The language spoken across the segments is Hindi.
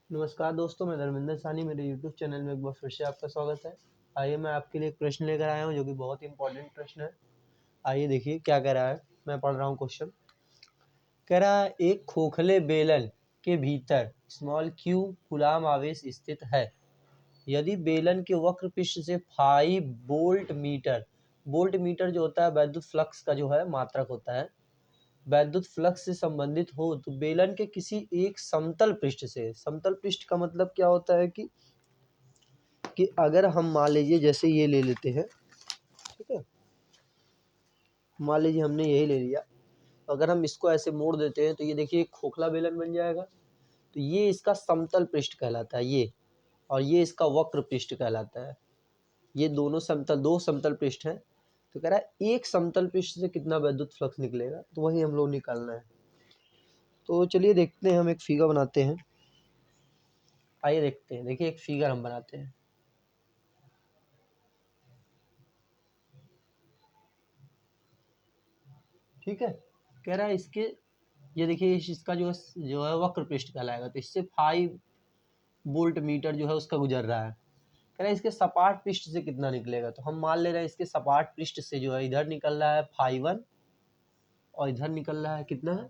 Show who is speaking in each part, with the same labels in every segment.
Speaker 1: नमस्कार दोस्तों, मैं धर्मेंद्र सानी। मेरे यूट्यूब चैनल में एक बार फिर से आपका स्वागत है। आइए मैं आपके लिए एक प्रश्न लेकर आया हूँ जो कि बहुत ही इंपॉर्टेंट प्रश्न है। आइए देखिए क्या कह रहा है। मैं पढ़ रहा हूँ क्वेश्चन। कह रहा है एक खोखले बेलन के भीतर स्मॉल क्यू कूलाम आवेश स्थित है। यदि बेलन के वक्र पृष्ठ से 5 वोल्ट मीटर जो होता है वैद्युत फ्लक्स का जो है मात्रक होता है, वैद्युत फ्लक्स से संबंधित हो तो बेलन के किसी एक समतल पृष्ठ से, समतल पृष्ठ का मतलब क्या होता है कि अगर हम मान लीजिए जैसे ये ले लेते हैं, ठीक है, मान लीजिए हमने यही ले लिया, तो अगर हम इसको ऐसे मोड़ देते हैं तो ये देखिए एक खोखला बेलन बन जाएगा। तो ये इसका समतल पृष्ठ कहलाता है ये, और ये इसका वक्र पृष्ठ कहलाता है। ये दोनों समतल, दो समतल पृष्ठ हैं। तो कह रहा है एक समतल पृष्ठ से कितना वैद्युत फ्लक्स निकलेगा, तो वही हम लोग निकालना है। तो चलिए देखते हैं, हम एक फिगर बनाते हैं। आइए देखते हैं, देखिए एक फिगर हम बनाते हैं। ठीक है, कह रहा है इसके, ये देखिए इसका जो है वक्र पृष्ठ कहलाएगा। तो इससे 5 वोल्ट मीटर जो है उसका गुजर रहा है। कह रहा है इसके सपाट पृष्ठ से कितना निकलेगा। तो हम मान ले रहे हैं इसके सपाट पृष्ठ से जो है इधर निकल रहा है φ1 और इधर निकल रहा है कितना है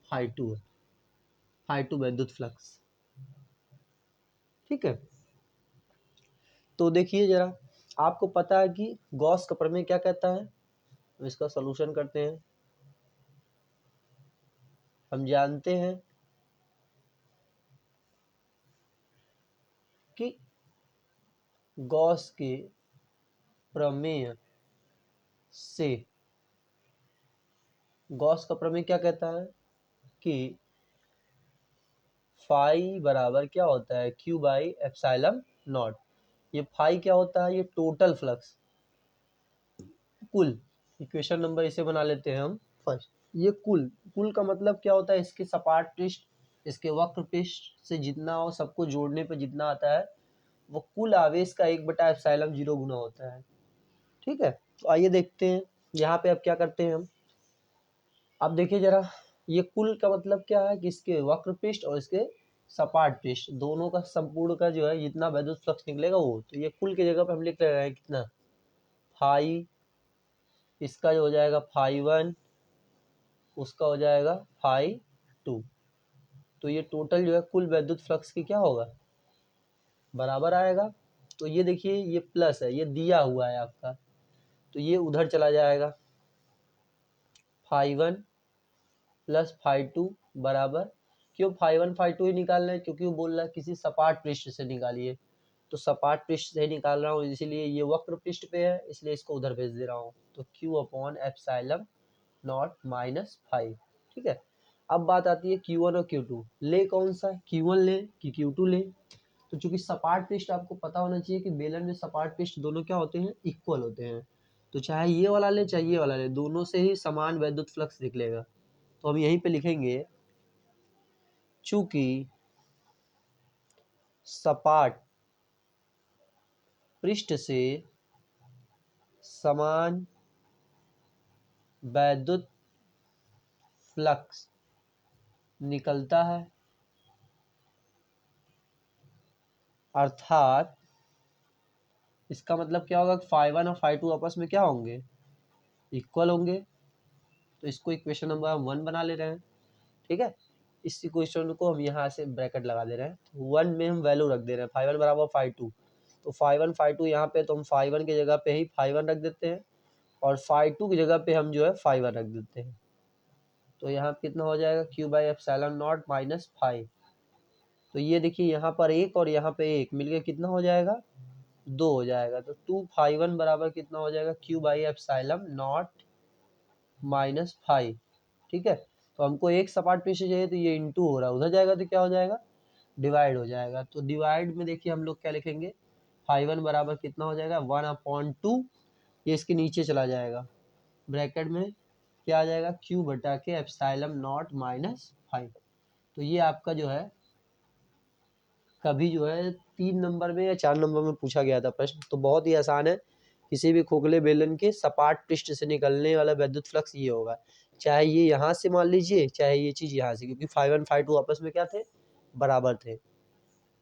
Speaker 1: φ2 है, φ2 वैद्युत फ्लक्स। ठीक है, तो देखिए जरा, आपको पता है कि गॉस का प्रमेय क्या कहता है। तो इसका सॉल्यूशन करते हैं। हम जानते हैं कि गॉस के प्रमेय से, गॉस का प्रमेय क्या कहता है कि फाई बराबर क्या होता है क्यू बाई एप्सिलॉन नॉट। ये फाई क्या होता है, ये टोटल फ्लक्स, कुल। इक्वेशन नंबर इसे बना लेते हैं हम फर्स्ट। ये कुल, कुल का मतलब क्या होता है, इसके सपाट पृष्ठ, इसके वक्र पृष्ठ से जितना हो सबको जोड़ने पे जितना आता है वो कुल आवेश का 1/एप्सिलॉन 0 गुना होता है। ठीक है, तो आइए देखते हैं यहाँ पे अब क्या करते हैं हम। अब देखिए जरा, ये कुल का मतलब क्या है कि इसके वक्र पृष्ठ और इसके सपाट पृष्ठ दोनों का संपूर्ण का जो है जितना वैद्युत फ्लक्स निकलेगा वो। तो ये कुल की जगह पे हम लिख रहे हैं कितना, फाई, इसका जो हो जाएगा φ1, उसका हो जाएगा φ2। तो ये टोटल जो है कुल वैद्युत फ्लक्स की क्या होगा, बराबर आएगा। तो ये देखिए ये प्लस है, ये दिया हुआ है आपका, तो ये उधर चला जाएगा। φ1 प्लस φ2 बराबर, क्यों φ1 φ2 ही निकालना है, क्योंकि वो बोल रहा है किसी सपाट पृष्ठ से निकालिए। तो सपाट पृष्ठ से ही निकाल रहा हूँ, इसीलिए ये वक्र पृष्ठ पे है, इसलिए इसको उधर भेज दे रहा हूँ। तो Q/एप्सिलॉन नॉट माइनस 5। ठीक है, अब बात आती है Q1 और Q2। ले कौन सा, Q1 ले कि Q2 ले। तो चूंकि सपाट पृष्ठ आपको पता होना चाहिए कि बेलन में सपाट पृष्ठ दोनों क्या होते हैं, इक्वल होते हैं। तो चाहे ये वाला ले चाहे ये वाला ले, दोनों से ही समान वैद्युत फ्लक्स निकलेगा। तो हम यहीं पे लिखेंगे चूंकि सपाट पृष्ठ से समान वैद्युत फ्लक्स निकलता है, अर्थात इसका मतलब क्या होगा, φ1 और φ2 आपस में क्या होंगे, इक्वल होंगे। तो इसको इक्वेशन नंबर 1 बना ले रहे हैं। ठीक है, इस इक्वेशन को हम यहाँ से ब्रैकेट लगा दे रहे हैं। तो 1 में हम वैल्यू रख दे रहे हैं, φ1 बराबर φ2। तो φ1 φ2 यहाँ पे, तो हम φ1 की जगह पे ही φ1 रख देते हैं और φ2 की जगह पे हम जो है φ1 रख देते हैं। तो यहाँ कितना हो जाएगा, Q/एप्सिलॉन नॉट माइनस 5। तो ये देखिए यहाँ पर एक और यहाँ पे एक मिलके कितना हो जाएगा, 2 हो जाएगा। तो 2φ1 बराबर कितना हो जाएगा, Q/एप्सिलॉन नॉट माइनस 5। ठीक है, तो हमको एक सपाट पृष्ठ चाहिए, तो ये इंटू हो रहा है, उधर जाएगा तो क्या हो जाएगा, डिवाइड हो जाएगा। तो डिवाइड में देखिए हम लोग क्या लिखेंगे, φ1 बराबर कितना हो जाएगा, 1/2। ये इसके नीचे चला जाएगा, ब्रैकेट में क्या आ जाएगा, Q/एप्सिलॉन नॉट माइनस 5। तो ये आपका जो है कभी जो है 3 नंबर में या 4 नंबर में पूछा गया था प्रश्न। तो बहुत ही आसान है, किसी भी खोखले बेलन के सपाट पृष्ठ से निकलने वाला वैद्युत फ्लक्स ये होगा। चाहे ये यहाँ से मान लीजिए, चाहे ये चीज़ यहाँ से, क्योंकि φ1 φ2 आपस में क्या थे, बराबर थे।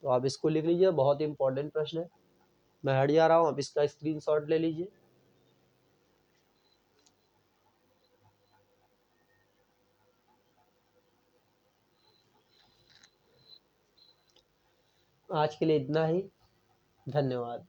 Speaker 1: तो आप इसको लिख लीजिए, बहुत ही इंपॉर्टेंट प्रश्न है। मैं हट जा रहा हूँ, आप इसका स्क्रीनशॉट ले लीजिए। आज के लिए इतना ही, धन्यवाद।